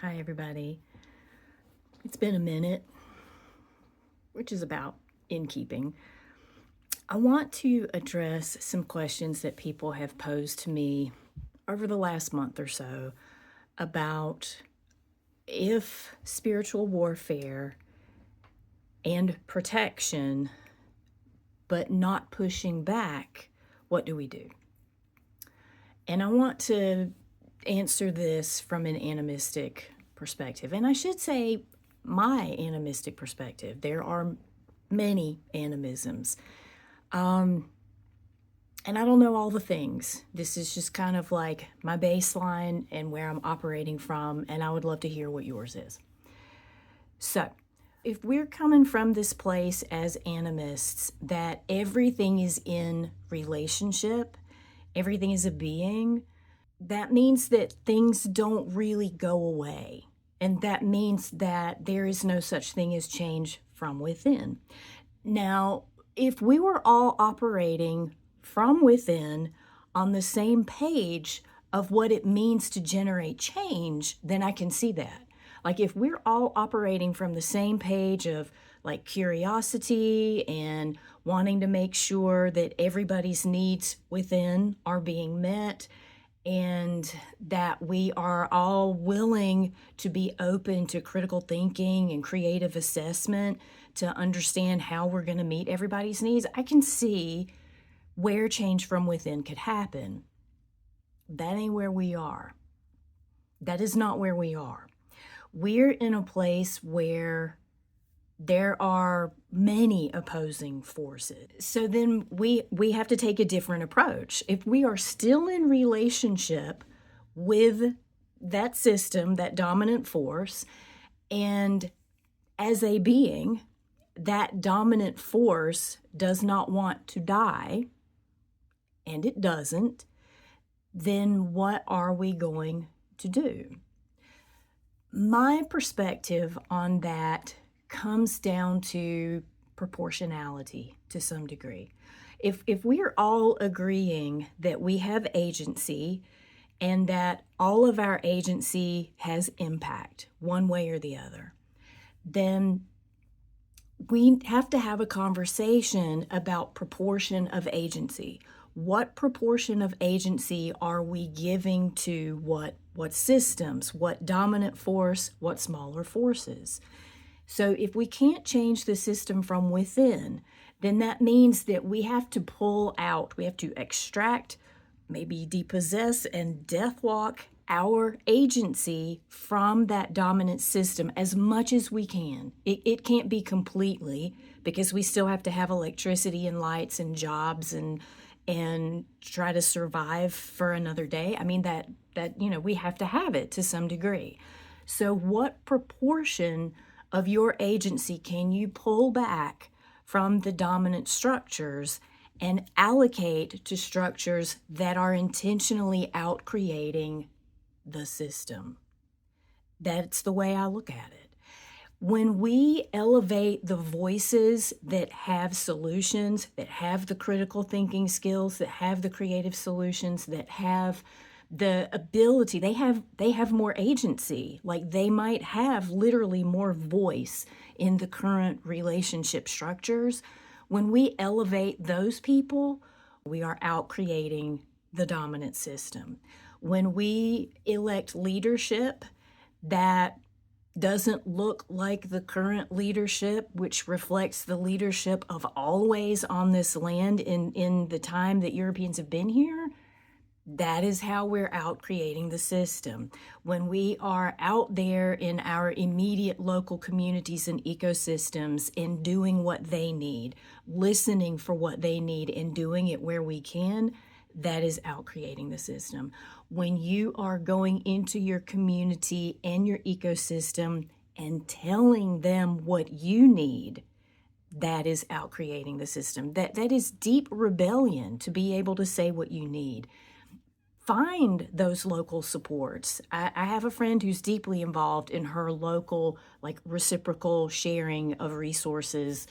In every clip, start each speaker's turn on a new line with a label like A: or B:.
A: Hi, everybody. It's been a minute, which is about in keeping. I want to address some questions that people have posed to me over the last month or so about if spiritual warfare and protection, but not pushing back, what do we do? And I want to answer this from an animistic perspective. And I should say my animistic perspective. There are many animisms. And I don't know all the things. This is just kind of like my baseline and where I'm operating from, and I would love to hear what yours is. So, if we're coming from this place as animists that everything is in relationship, everything is a being, that means that things don't really go away. And that means that there is no such thing as change from within. Now, if we were all operating from within on the same page of what it means to generate change, then I can see that. Like if we're all operating from the same page of like curiosity and wanting to make sure that everybody's needs within are being met, and that we are all willing to be open to critical thinking and creative assessment to understand how we're going to meet everybody's needs, I can see where change from within could happen. That ain't where we are. That is not where we are. We're in a place where there are many opposing forces. So then we have to take a different approach. If we are still in relationship with that system, that dominant force, and as a being, that dominant force does not want to die, and it doesn't, then what are we going to do? My perspective on that comes down to proportionality to some degree. If we are all agreeing that we have agency and that all of our agency has impact one way or the other, then we have to have a conversation about proportion of agency. What proportion of agency are we giving to what systems, what dominant force, what smaller forces? So if we can't change the system from within, then that means that we have to pull out, we have to extract, maybe depossess and deathlock our agency from that dominant system as much as we can. It can't be completely, because we still have to have electricity and lights and jobs and try to survive for another day. I mean, that we have to have it to some degree. So what proportion of your agency can you pull back from the dominant structures and allocate to structures that are intentionally outcreating the system? That's the way I look at it. When we elevate the voices that have solutions, that have the critical thinking skills, that have the creative solutions, that have the ability, they have more agency. Like they might have literally more voice in the current relationship structures. When we elevate those people, we are outcreating the dominant system. When we elect leadership that doesn't look like the current leadership, which reflects the leadership of always on this land in the time that Europeans have been here, that is how we're outcreating the system. When we are out there in our immediate local communities and ecosystems and doing what they need, listening for what they need and doing it where we can, that is outcreating the system. When you are going into your community and your ecosystem and telling them what you need, that is outcreating the system. That is deep rebellion to be able to say what you need. Find those local supports. I have a friend who's deeply involved in her local, like reciprocal sharing of resources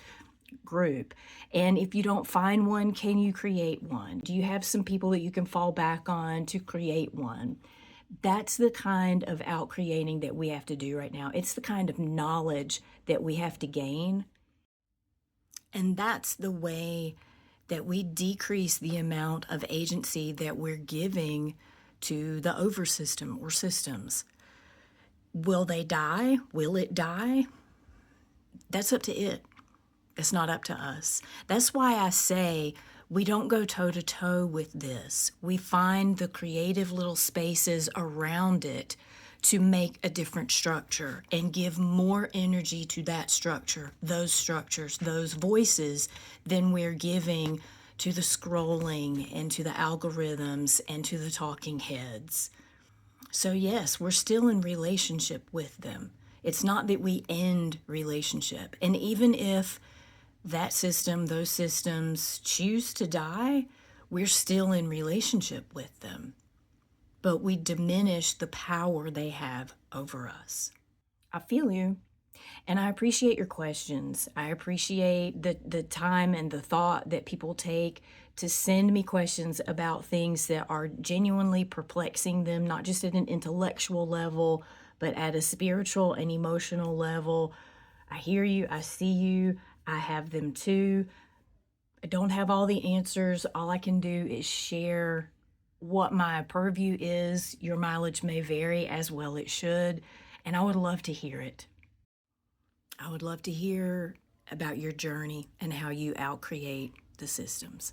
A: group. And if you don't find one, can you create one? Do you have some people that you can fall back on to create one? That's the kind of outcreating that we have to do right now. It's the kind of knowledge that we have to gain. And that's the way that we decrease the amount of agency that we're giving to the oversystem or systems. Will they die? Will it die? That's up to it. It's not up to us. That's why I say we don't go toe to toe with this. We find the creative little spaces around it to make a different structure and give more energy to that structure, those structures, those voices than we're giving to the scrolling and to the algorithms and to the talking heads. So yes, we're still in relationship with them. It's not that we end relationship. And even if that system, those systems choose to die, we're still in relationship with them. But we diminish the power they have over us. I feel you. And I appreciate your questions. I appreciate the time and the thought that people take to send me questions about things that are genuinely perplexing them, not just at an intellectual level, but at a spiritual and emotional level. I hear you. I see you. I have them too. I don't have all the answers. All I can do is share what my purview is. Your mileage may vary, as well it should, and I would love to hear it. I would love to hear about your journey and how you outcreate the systems.